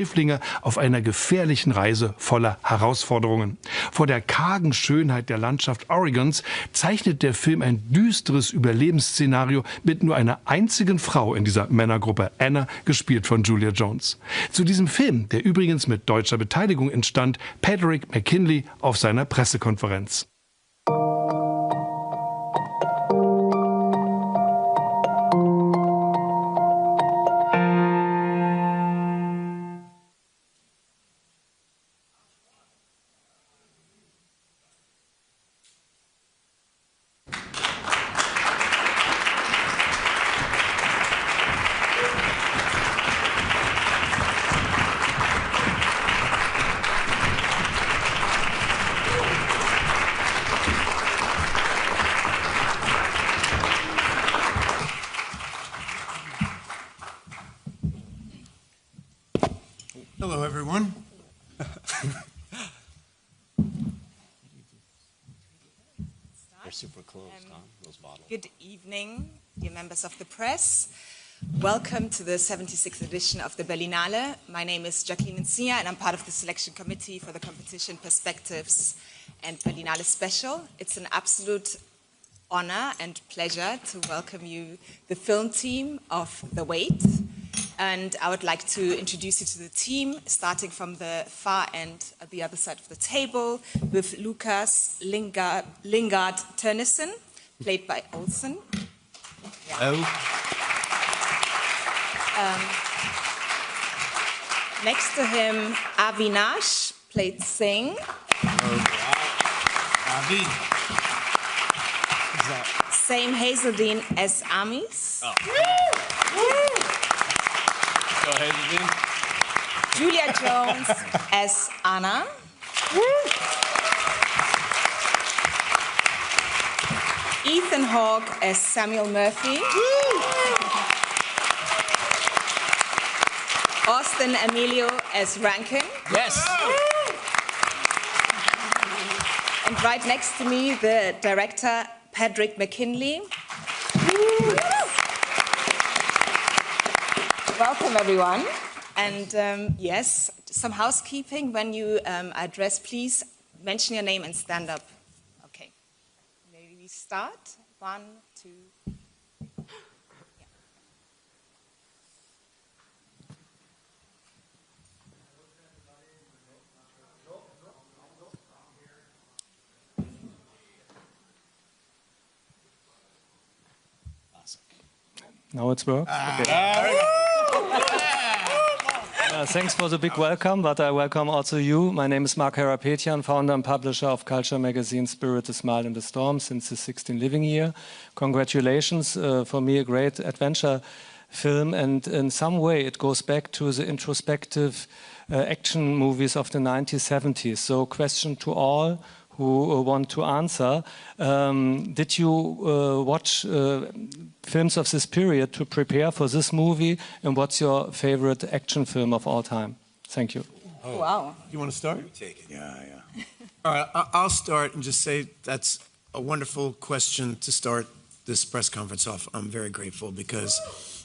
Sträflinge auf einer gefährlichen Reise voller Herausforderungen. Vor der kargen Schönheit der Landschaft Oregons zeichnet der Film ein düsteres Überlebensszenario mit nur einer einzigen Frau in dieser Männergruppe, Anna, gespielt von Julia Jones. Zu diesem Film, der übrigens mit deutscher Beteiligung entstand, Patrick McKinley auf seiner Pressekonferenz. Hello, everyone. They're super close, Tom, those bottles. Good evening, dear members of the press. Welcome to the 76th edition of the Berlinale. My name is Jacqueline Encia, and I'm part of the selection committee for the competition Perspectives and Berlinale Special. It's an absolute honor and pleasure to welcome you, the film team of The Weight. And I would like to introduce you to the team, starting from the far end at the other side of the table, with Lucas Lingard Tønnesen, played by Olsen. Hello. Next to him, Avinash, played Singh. Avi. Same Hazeldine as Amis. Oh. Go ahead, Hazeldine. Julia Jones as Anna. Ethan Hawke as Samuel Murphy. Austin Emilio as Rankin. Yes. And right next to me, the director, Patrick McKinley. Welcome, everyone. And yes, some housekeeping. When you address, please mention your name and stand up. Okay. Maybe we start. 1, 2. Now it's worked? Okay. Thanks for the big welcome, but I welcome also you. My name is Mark Harapetian, founder and publisher of culture magazine Spirit, the Smile and the Storm since his 16th living year. Congratulations, for me a great adventure film, and in some way it goes back to the introspective action movies of the 1970s. So question to all who want to answer, did you watch films of this period to prepare for this movie, and what's your favorite action film of all time? Thank you. Oh, wow. You want to start? You take it. Yeah. All right, I'll start and just say that's a wonderful question to start this press conference off. I'm very grateful because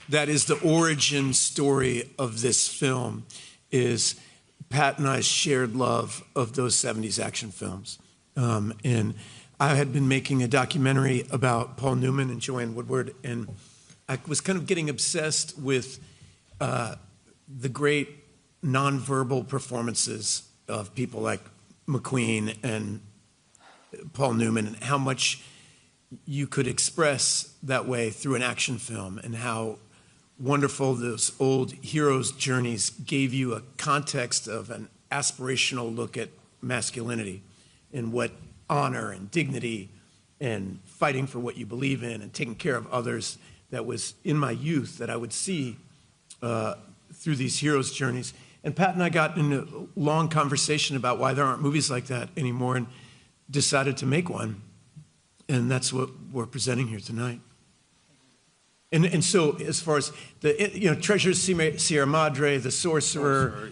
that is the origin story of this film, is Pat and I's shared love of those 70s action films. And I had been making a documentary about Paul Newman and Joanne Woodward, and I was kind of getting obsessed with the great nonverbal performances of people like McQueen and Paul Newman, and how much you could express that way through an action film, and how wonderful those old heroes' journeys gave you a context of an aspirational look at masculinity and what honor and dignity and fighting for what you believe in and taking care of others that was in my youth that I would see through these heroes' journeys. And Pat and I got in a long conversation about why there aren't movies like that anymore, and decided to make one. And that's what we're presenting here tonight. And so as far as the, Treasures Sierra Madre, The Sorcerer,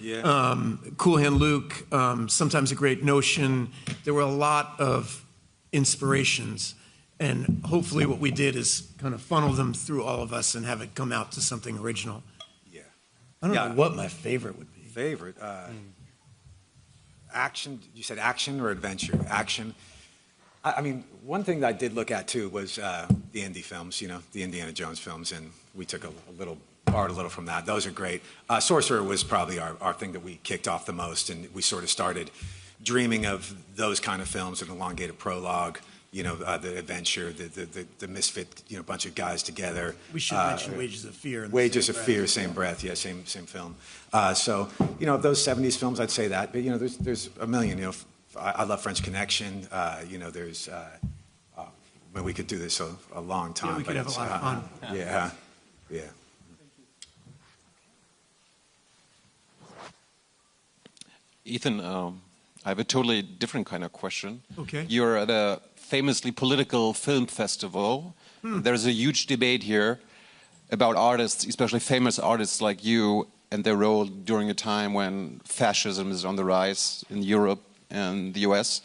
Cool Hand Luke, Sometimes a Great Notion, there were a lot of inspirations. And hopefully what we did is kind of funnel them through all of us and have it come out to something original. Yeah. I don't know what my favorite would be. Favorite? Action, you said action or adventure? Action. I mean, one thing that I did look at too was the indie films, you know, the Indiana Jones films, and we took borrowed a little from that. Those are great. Sorcerer was probably our thing that we kicked off the most, and we sort of started dreaming of those kind of films, an elongated prologue, you know, the adventure, the misfit, you know, bunch of guys together. We should mention Wages of Fear. Wages of Fear, same breath, yeah, same film. So, you know, those 70s films, I'd say that. But, you know, there's a million, you know. I love French Connection. You know, there's, well, we could do this a long time. Yeah, we could have a lot of fun. Yeah, yeah. Ethan, I have a totally different kind of question. Okay. You're at a famously political film festival. There's a huge debate here about artists, especially famous artists like you, and their role during a time when fascism is on the rise in Europe and the US.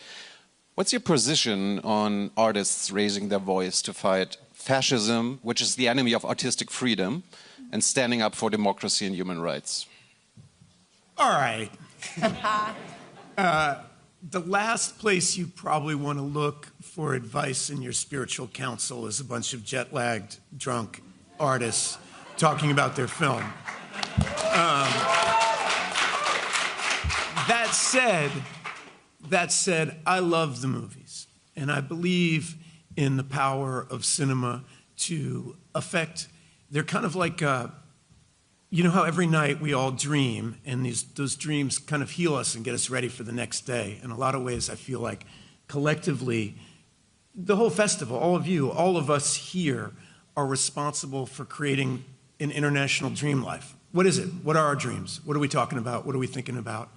What's your position on artists raising their voice to fight fascism, which is the enemy of artistic freedom, and standing up for democracy and human rights? All right. The last place you probably want to look for advice in your spiritual counsel is a bunch of jet-lagged, drunk artists talking about their film. That said, I love the movies, and I believe in the power of cinema to affect. They're kind of like, you know how every night we all dream, and those dreams kind of heal us and get us ready for the next day. In a lot of ways, I feel like collectively, the whole festival, all of you, all of us here are responsible for creating an international dream life. What is it? What are our dreams? What are we talking about? What are we thinking about?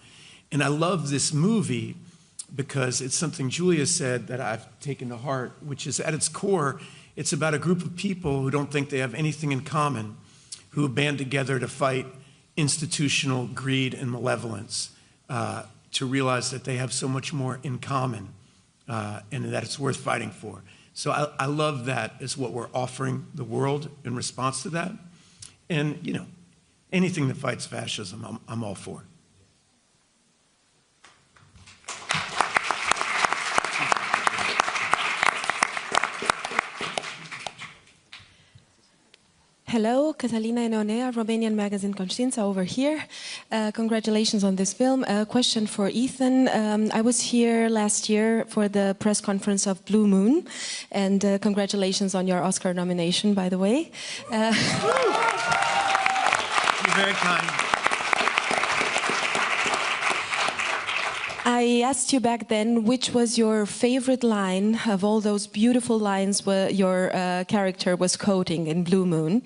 And I love this movie because it's something Julia said that I've taken to heart, which is at its core, it's about a group of people who don't think they have anything in common, who band together to fight institutional greed and malevolence, to realize that they have so much more in common and that it's worth fighting for. So I love that as what we're offering the world in response to that. And, you know, anything that fights fascism, I'm all for. Hello, Catalina Ionea, Romanian magazine Conștiința over here. Congratulations on this film. A question for Ethan. I was here last year for the press conference of Blue Moon, and congratulations on your Oscar nomination, by the way. You're very kind. I asked you back then which was your favorite line of all those beautiful lines where your character was quoting in Blue Moon.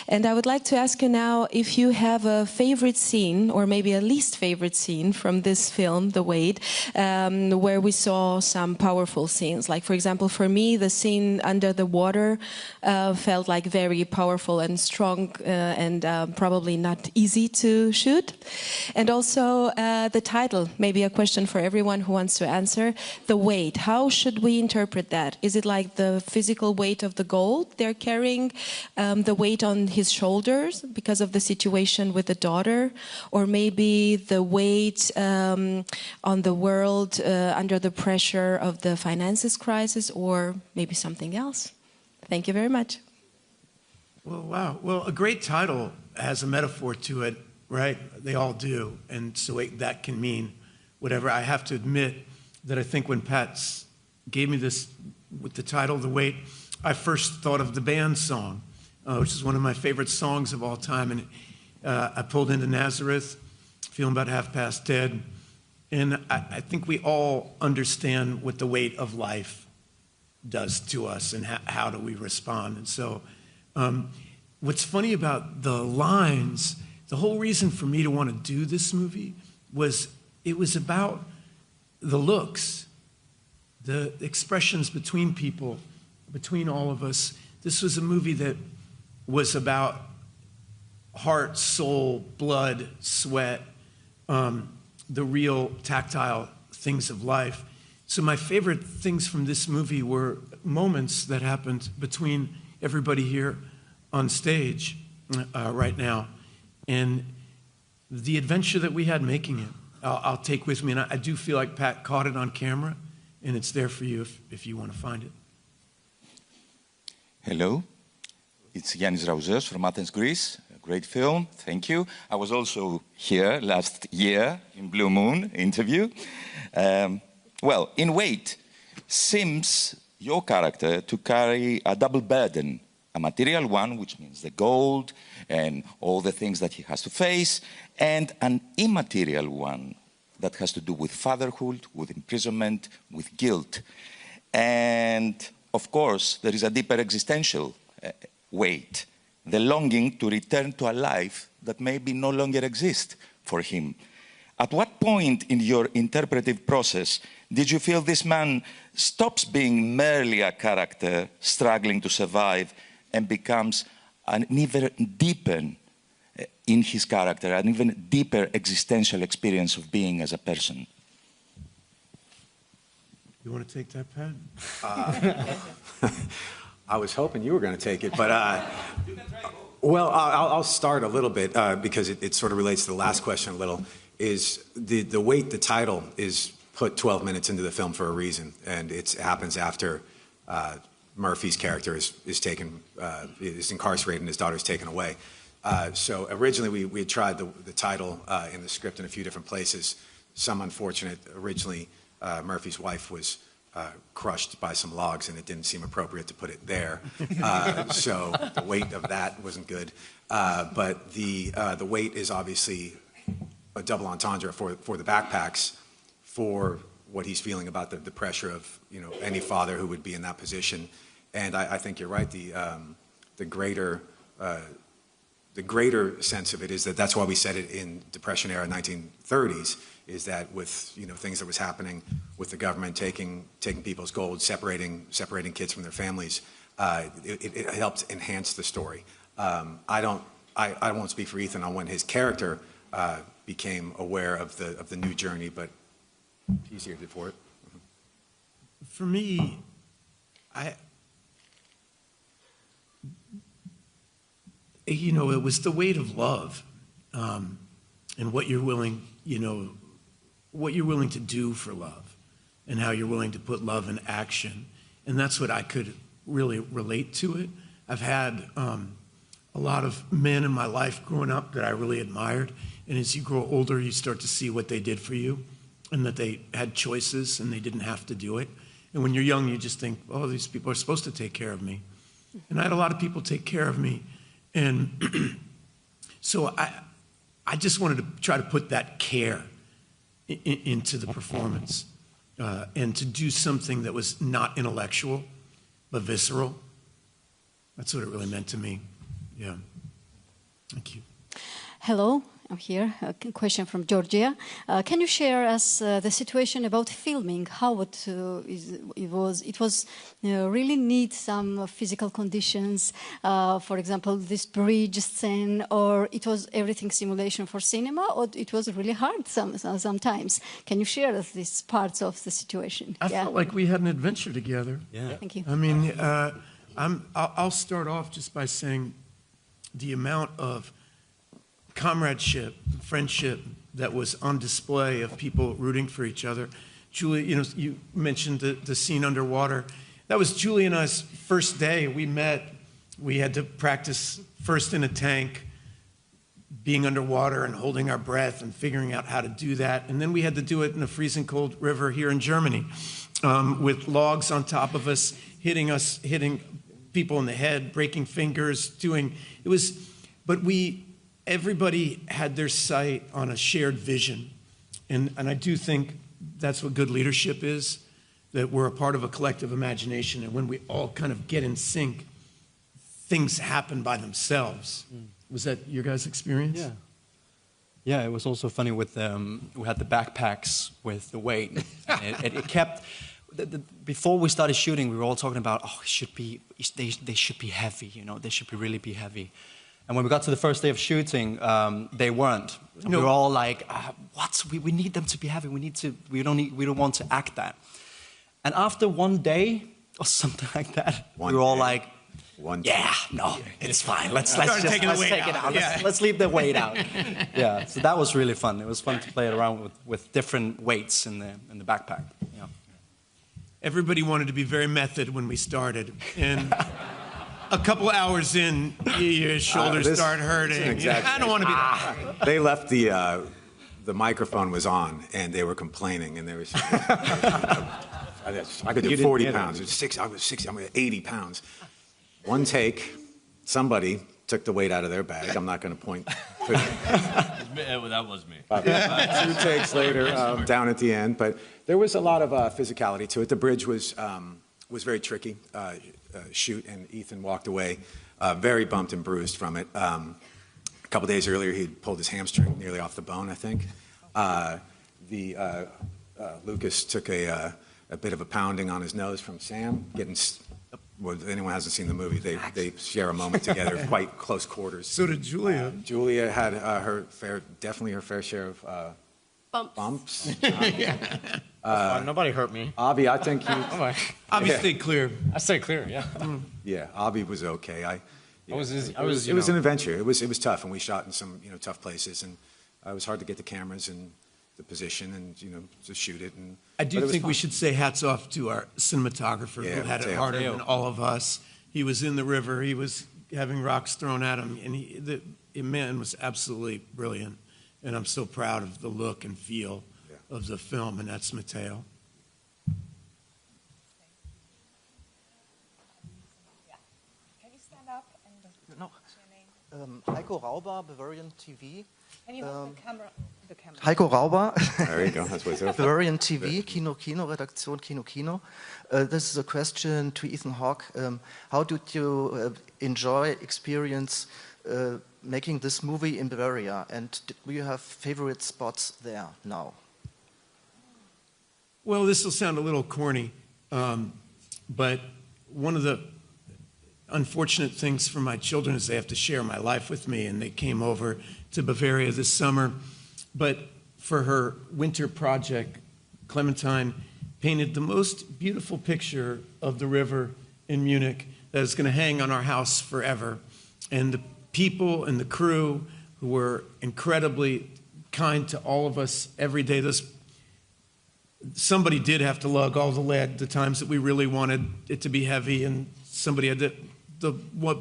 And I would like to ask you now if you have a favorite scene, or maybe a least favorite scene from this film, The Weight, where we saw some powerful scenes. Like, for example, for me, the scene under the water felt like very powerful and strong and probably not easy to shoot. And also the title, maybe a question for everyone who wants to answer. The weight, how should we interpret that? Is it like the physical weight of the gold they're carrying, the weight on his shoulders because of the situation with the daughter, or maybe the weight on the world under the pressure of the finances crisis, or maybe something else? Thank you very much. Well, wow. Well, a great title has a metaphor to it, right? They all do. And so that can mean whatever. I have to admit that I think when Pat gave me this with the title, The Weight, I first thought of the band song, which is one of my favorite songs of all time. And I pulled into Nazareth, feeling about half past dead. And I think we all understand what the weight of life does to us and how do we respond. And so what's funny about the lines, the whole reason for me to want to do this movie was it was about the looks, the expressions between people, between all of us. This was a movie that was about heart, soul, blood, sweat, the real tactile things of life. So my favorite things from this movie were moments that happened between everybody here on stage right now. And the adventure that we had making it, I'll take with me. And I do feel like Pat caught it on camera, and it's there for you if you want to find it. Hello, it's Yannis Rauzos from Athens, Greece. A great film, thank you. I was also here last year in Blue Moon interview. Well, in Weight, seems your character to carry a double burden. A material one, which means the gold and all the things that he has to face, and an immaterial one that has to do with fatherhood, with imprisonment, with guilt. And of course, there is a deeper existential weight, the longing to return to a life that maybe no longer exists for him. At what point in your interpretive process did you feel this man stops being merely a character struggling to survive and becomes an even deeper in his character, an even deeper existential experience of being as a person? You want to take that, Pat? I was hoping you were going to take it, but well, I'll start a little bit because it sort of relates to the last question a little. Is the Weight, the title, is put 12 minutes into the film for a reason, and it happens after Murphy's character is incarcerated and his daughter is taken away. So originally we had tried the title in the script in a few different places. Some unfortunate, originally Murphy's wife was crushed by some logs and it didn't seem appropriate to put it there. So the weight of that wasn't good. But the Weight is obviously a double entendre for the backpacks, for what he's feeling about the pressure of any father who would be in that position. And I think you're right. The greater sense of it is that's why we said it in Depression era 1930s, is that with things that was happening with the government taking people's gold, separating kids from their families, it helped enhance the story. I won't speak for Ethan on when his character became aware of the new journey, but he's here for it. For me, it was the weight of love, and what you're willing to do for love, and how you're willing to put love in action, and that's what I could really relate to it. I've had a lot of men in my life growing up that I really admired, and as you grow older, you start to see what they did for you, and that they had choices and they didn't have to do it. And when you're young, you just think, oh, these people are supposed to take care of me. And I had a lot of people take care of me. And so I just wanted to try to put that care into the performance and to do something that was not intellectual, but visceral. That's what it really meant to me. Yeah. Thank you. Hello. I'm here. A question from Georgia. Can you share us the situation about filming? How it was? It was really need some physical conditions. For example, this bridge scene, or it was everything simulation for cinema, or it was really hard sometimes. Can you share us these parts of the situation? I felt like we had an adventure together. Yeah. Thank you. I mean, I'll start off just by saying the amount of comradeship, friendship that was on display of people rooting for each other. Julie, you mentioned the scene underwater. That was Julie and I's first day. We met. We had to practice first in a tank, being underwater and holding our breath and figuring out how to do that. And then we had to do it in a freezing cold river here in Germany with logs on top of us, hitting people in the head, breaking fingers, everybody had their sight on a shared vision. And I do think that's what good leadership is, that we're a part of a collective imagination. And when we all kind of get in sync, things happen by themselves. Was that your guys' experience? Yeah. Yeah, it was also funny with, we had the backpacks with the weight. And it kept, before we started shooting, we were all talking about, oh, they should be heavy, they should really be heavy. And when we got to the first day of shooting, they weren't. We were all like, "What? We need them to be heavy. We don't want to act that." And after one day or something like that, we were all like, One yeah, take. no, it's fine. Let's Start just taking the weight take it out. out. Yeah. Let's leave the weight out. Yeah, so that was really fun. It was fun to play around with different weights in the backpack. Yeah. Everybody wanted to be very method when we started, and a couple hours in, your shoulders start hurting. I don't want to be that. They left the microphone was on, and they were complaining, and they were saying, I could do 40 pounds. I was 60. I'm at 80 pounds. One take, somebody took the weight out of their bag. I'm not going to point. That was me. 2 takes later, down at the end. But there was a lot of physicality to it. The bridge was very tricky. Shoot, and Ethan walked away very bumped and bruised from it. A couple days earlier, he'd pulled his hamstring nearly off the bone, I think. Lucas took a bit of a pounding on his nose from Sam, getting. Well, if anyone hasn't seen the movie, they share a moment together, quite close quarters. So did Julia. Julia had definitely her fair share of bumps. Nobody hurt me. Avi, I think you. Avi stayed clear. I stayed clear. Yeah. Yeah, Avi was okay. It was an adventure. It was tough, and we shot in some tough places, and it was hard to get the cameras and the position and to shoot it. And I do think we should say hats off to our cinematographer who had it harder than all of us. He was in the river. He was having rocks thrown at him, and the man was absolutely brilliant. And I'm so proud of the look and feel of the film, and that's Matteo. Can you stand up and No. what's your name? Heiko Rauber, Bavarian TV. Can you hold the camera? Heiko Rauber. There you go. That's what it's over. Bavarian TV, Kino, Redaktion Kino. This is a question to Ethan Hawke. How did you experience making this movie in Bavaria? And do you have favorite spots there now? Well, this will sound a little corny, but one of the unfortunate things for my children is they have to share my life with me, and they came over to Bavaria this summer. But for her winter project, Clementine painted the most beautiful picture of the river in Munich that is going to hang on our house forever. And the people and the crew who were incredibly kind to all of us every day. Somebody did have to lug all the lead the times that we really wanted it to be heavy, and somebody had the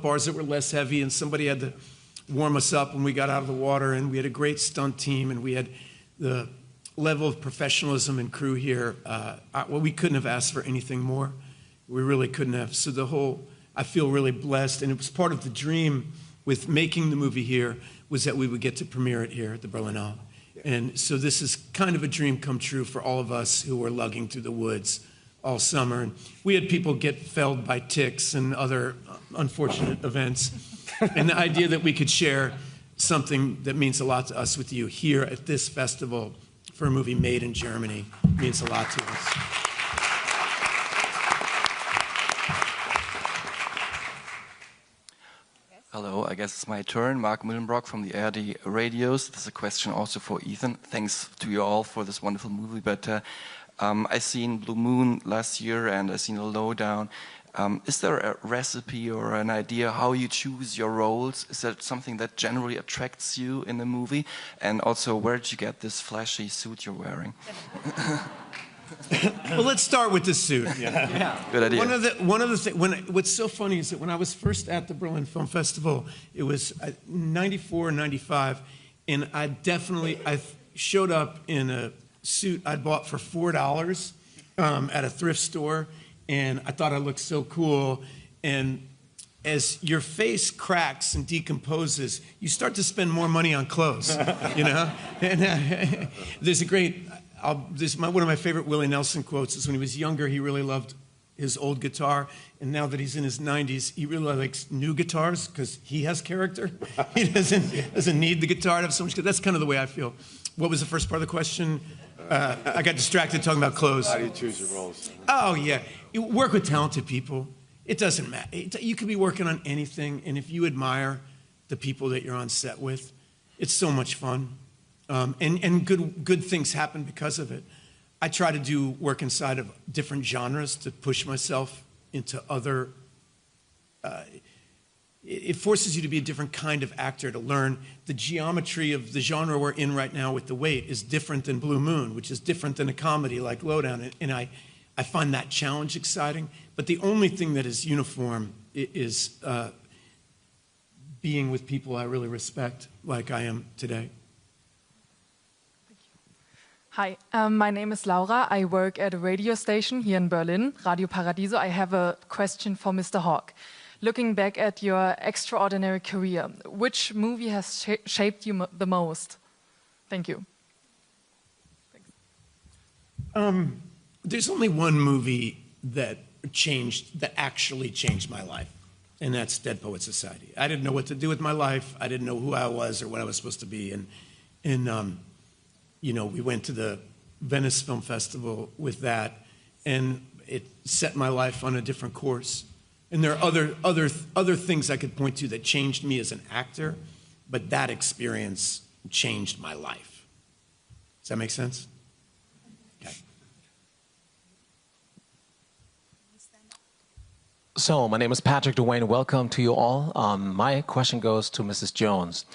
bars that were less heavy, and somebody had to warm us up when we got out of the water, and we had a great stunt team, and we had the level of professionalism and crew here. Well, we couldn't have asked for anything more. We really couldn't have. So I feel really blessed, and it was part of the dream with making the movie here was that we would get to premiere it here at the Berlinale. And so this is kind of a dream come true for all of us who were lugging through the woods all summer. And we had people get felled by ticks and other unfortunate events. And the idea that we could share something that means a lot to us with you here at this festival for a movie made in Germany means a lot to us. Hello, I guess it's my turn. Mark Millenbrock from the ARD Radios. This is a question also for Ethan. Thanks to you all for this wonderful movie. But I seen Blue Moon last year, and I seen a Lowdown. Is there a recipe or an idea how you choose your roles? Is that something that generally attracts you in a movie? And also, where did you get this flashy suit you're wearing? Well, let's start with the suit. Yeah. Good idea. One of the things. What's so funny is that when I was first at the Berlin Film Festival, it was 94, 95, and I showed up in a suit I'd bought for $4 at a thrift store, and I thought I looked so cool. And as your face cracks and decomposes, you start to spend more money on clothes, And there's a great. One of my favorite Willie Nelson quotes is when he was younger, he really loved his old guitar, and now that he's in his 90s, he really likes new guitars because he has character. He doesn't need the guitar to have so much. That's kind of the way I feel. What was the first part of the question? I got distracted talking about clothes. How do you choose your roles? Oh yeah, you work with talented people. It doesn't matter. You could be working on anything, and if you admire the people that you're on set with, it's so much fun. And good things happen because of it. I try to do work inside of different genres to push myself into other it forces you to be a different kind of actor, to learn the geometry of the genre we're in right now with The Weight is different than Blue Moon, which is different than a comedy like Lowdown. And I find that challenge exciting. But the only thing that is uniform is being with people I really respect, like I am today. Hi, my name is Laura. I work at a radio station here in Berlin, Radio Paradiso. I have a question for Mr. Hawke. Looking back at your extraordinary career, which movie has shaped you the most? Thank you. There's only one movie that actually changed my life, and that's Dead Poets Society. I didn't know what to do with my life. I didn't know who I was or what I was supposed to be. And you know, we went to the Venice Film Festival with that, and it set my life on a different course. And there are other things I could point to that changed me as an actor, but that experience changed my life. Does that make sense? Okay. So, my name is Patrick Dwayne. Welcome to you all. My question goes to Mrs. Jones.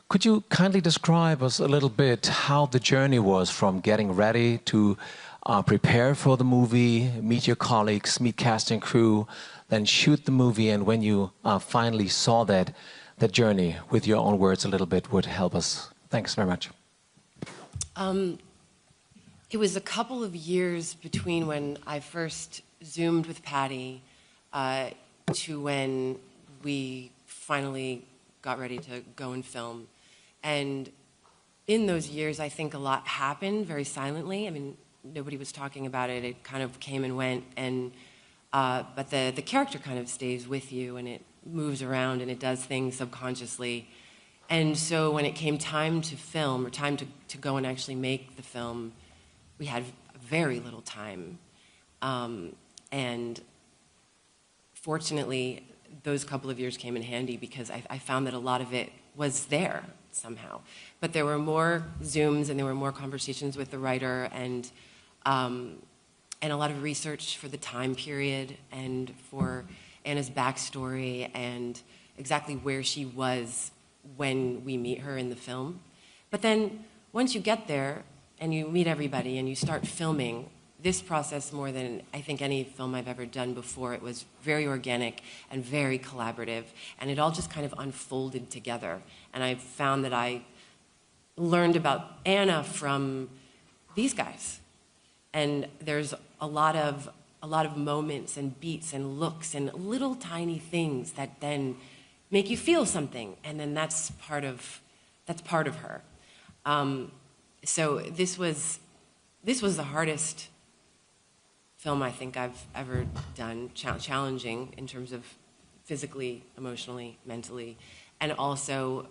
Could you kindly describe us a little bit how the journey was from getting ready to prepare for the movie, meet your colleagues, meet cast and crew, then shoot the movie, and when you finally saw that journey with your own words a little bit would help us. Thanks very much. It was a couple of years between when I first Zoomed with Patty to when we finally got ready to go and film. And in those years, I think a lot happened very silently. I mean, nobody was talking about it. It kind of came and went, and but the character kind of stays with you, and it moves around, and it does things subconsciously. And so when it came time to film, or time to go and actually make the film, we had very little time. And fortunately, those couple of years came in handy because I found that a lot of it was there somehow. But there were more Zooms and there were more conversations with the writer and a lot of research for the time period and for Anna's backstory and exactly where she was when we meet her in the film. But then once you get there and you meet everybody and you start filming, this process, more than I think any film I've ever done before, it was very organic and very collaborative, and it all just kind of unfolded together. And I found that I learned about Anna from these guys. And there's a lot of moments and beats and looks and little tiny things that then make you feel something, and then that's part of her. So this was the hardest film I think I've ever done, challenging in terms of physically, emotionally, mentally, and also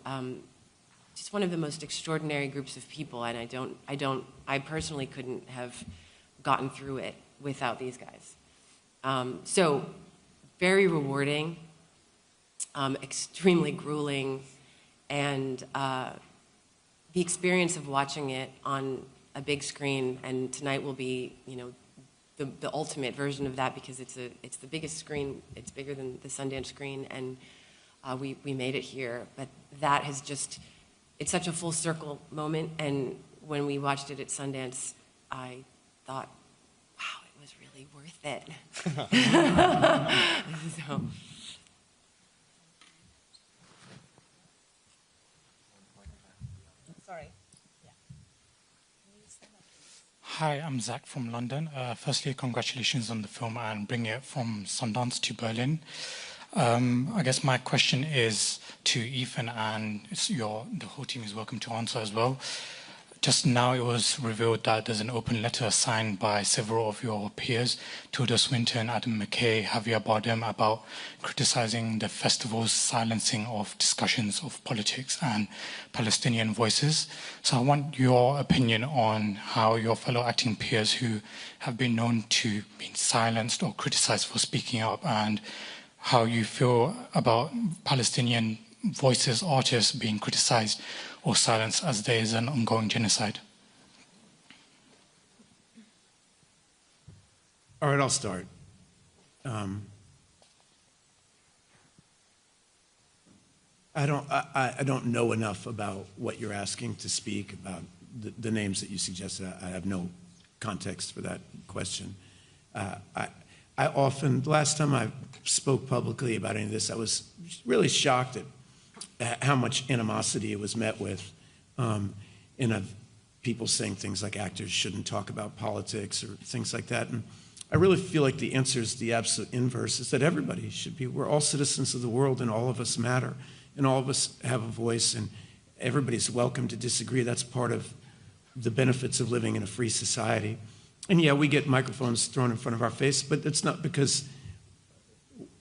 just one of the most extraordinary groups of people. And I personally couldn't have gotten through it without these guys. So very rewarding, extremely grueling, and the experience of watching it on a big screen, and tonight will be, you know, the ultimate version of that because it's the biggest screen. It's bigger than the Sundance screen, and we made it here. But that has just, it's such a full circle moment. And when we watched it at Sundance, I thought, wow, it was really worth it. So. Sorry. Hi, I'm Zach from London. Firstly, congratulations on the film and bringing it from Sundance to Berlin. I guess my question is to Ethan, and the whole team is welcome to answer as well. Just now it was revealed that there's an open letter signed by several of your peers, Tilda Swinton, Adam McKay, Javier Bardem, about criticizing the festival's silencing of discussions of politics and Palestinian voices. So I want your opinion on how your fellow acting peers who have been known to be silenced or criticized for speaking up, and how you feel about Palestinian voices, artists being criticized or silenced as there is an ongoing genocide. All right, I'll start. I don't know enough about what you're asking to speak about the names that you suggested. I have no context for that question. I often, last time I spoke publicly about any of this, I was really shocked at how much animosity it was met with, and people saying things like actors shouldn't talk about politics or things like that. And I really feel like the answer is the absolute inverse, is that everybody should be, we're all citizens of the world and all of us matter, and all of us have a voice, and everybody's welcome to disagree. That's part of the benefits of living in a free society. And yeah, we get microphones thrown in front of our face, but it's not because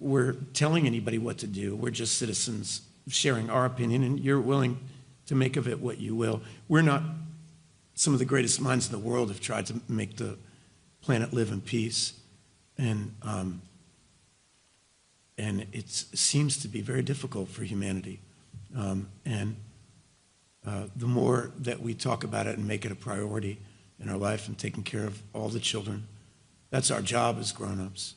we're telling anybody what to do. We're just citizens sharing our opinion, and you're willing to make of it what you will. We're not, some of the greatest minds in the world have tried to make the planet live in peace, and it seems to be very difficult for humanity. The more that we talk about it and make it a priority in our life and taking care of all the children, that's our job as grown-ups,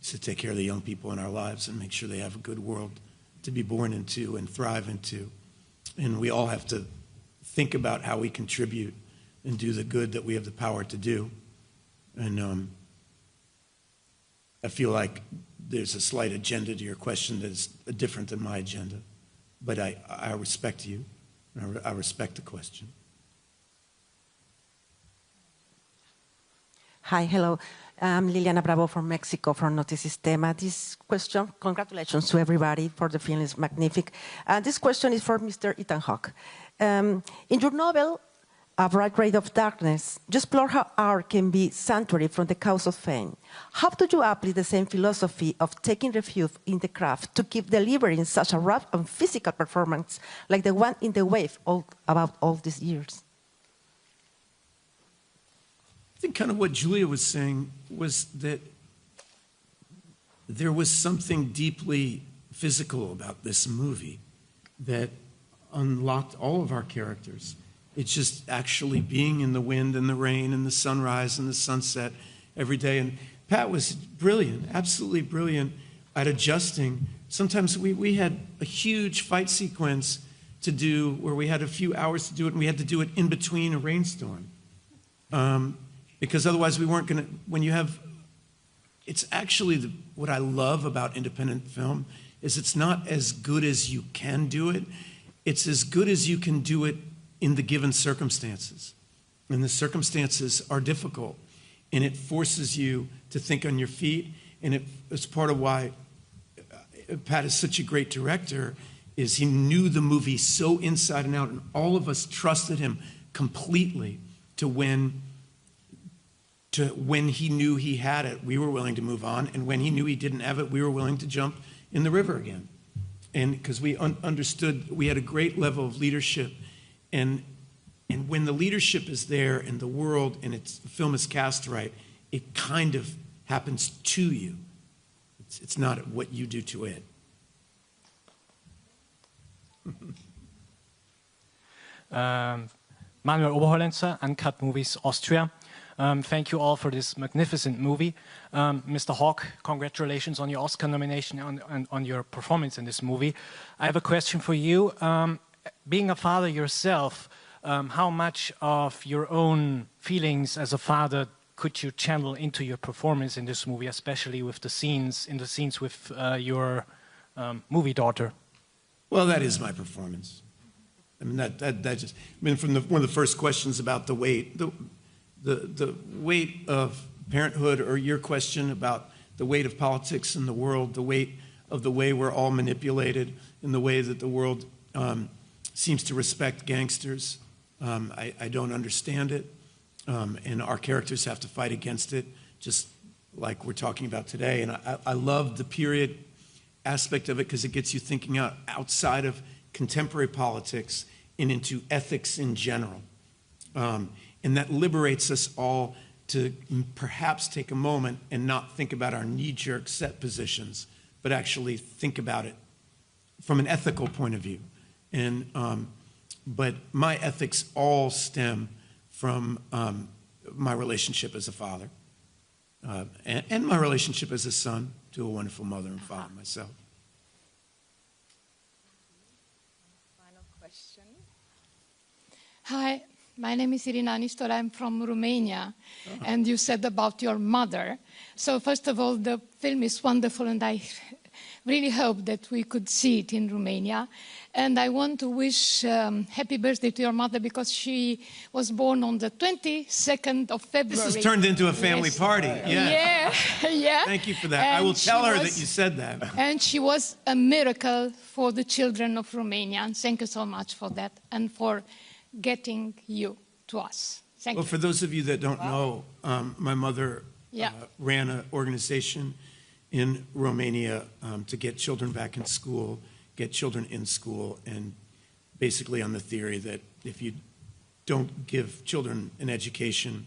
is to take care of the young people in our lives and make sure they have a good world to be born into and thrive into. And we all have to think about how we contribute and do the good that we have the power to do. And I feel like there's a slight agenda to your question that is different than my agenda. But I respect you, and I respect the question. Hi, hello. I'm Liliana Bravo from Mexico, from Notisistema. This question, congratulations to everybody for the film, is magnific. This question is for Mr. Ethan Hawke. In your novel, A Bright Ray of Darkness, you explore how art can be sanctuary from the cause of fame. How do you apply the same philosophy of taking refuge in the craft to keep delivering such a rough and physical performance like the one in The Wave about all these years? I think kind of what Julia was saying was that there was something deeply physical about this movie that unlocked all of our characters. It's just actually being in the wind and the rain and the sunrise and the sunset every day. And Pat was brilliant, absolutely brilliant at adjusting. Sometimes we had a huge fight sequence to do where we had a few hours to do it, and we had to do it in between a rainstorm. Because otherwise we weren't going to, when you have, it's actually what I love about independent film is it's not as good as you can do it, it's as good as you can do it in the given circumstances. And the circumstances are difficult, and it forces you to think on your feet, and it's part of why Pat is such a great director, is he knew the movie so inside and out, and all of us trusted him completely to when he knew he had it, we were willing to move on, and when he knew he didn't have it, we were willing to jump in the river again. And because we understood, we had a great level of leadership, and when the leadership is there in the world and the film is cast right, it kind of happens to you. It's not what you do to it. Manuel Oberhollenzer, Uncut Movies, Austria. Thank you all for this magnificent movie. Mr. Hawke, congratulations on your Oscar nomination and on your performance in this movie. I have a question for you. Being a father yourself, how much of your own feelings as a father could you channel into your performance in this movie, especially with the scenes with your movie daughter? Well, that is my performance. I mean, that just, I mean, from one of the first questions about the weight, the weight of parenthood, or your question about the weight of politics in the world, the weight of the way we're all manipulated, and the way that the world seems to respect gangsters. I don't understand it, and our characters have to fight against it, just like we're talking about today. And I love the period aspect of it because it gets you thinking outside of contemporary politics and into ethics in general. And that liberates us all to perhaps take a moment and not think about our knee-jerk set positions, but actually think about it from an ethical point of view. And but my ethics all stem from my relationship as a father and my relationship as a son to a wonderful mother and father myself. Hi, my name is Irina Nistor. I'm from Romania. And you said about your mother. So first of all, the film is wonderful, and I really hope that we could see it in Romania. And I want to wish happy birthday to your mother, because she was born on the 22nd of February. This has turned into a family party. Yeah. Yeah. Thank you for that. And I will tell her was, that you said that. And she was a miracle for the children of Romania. And thank you so much for that and for getting you to us. Thank you. For those of you that don't know, my mother Yeah. ran an organization in Romania to get children back in school, get children in school, and basically on the theory that if you don't give children an education,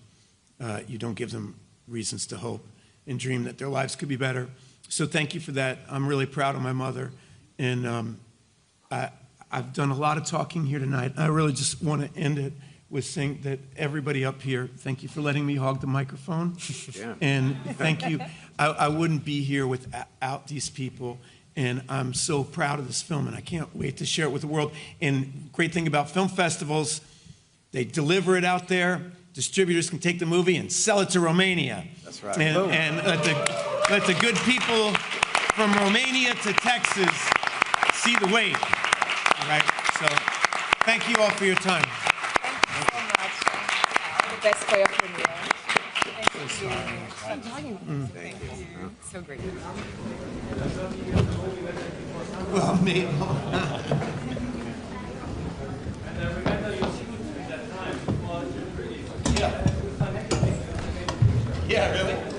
you don't give them reasons to hope and dream that their lives could be better. So thank you for that. I'm really proud of my mother, and I've done a lot of talking here tonight. I really just want to end it with saying that everybody up here, thank you for letting me hog the microphone. Yeah. And thank you. I wouldn't be here without these people. And I'm so proud of this film, and I can't wait to share it with the world. And great thing about film festivals, they deliver it out there. Distributors can take the movie and sell it to Romania. That's right. And let the good people from Romania to Texas see The Weight. All right. So thank you all for your time. Thank you so much. All the best for your premiere. Thank you. Thank you. So great. Well, made. Yeah, really?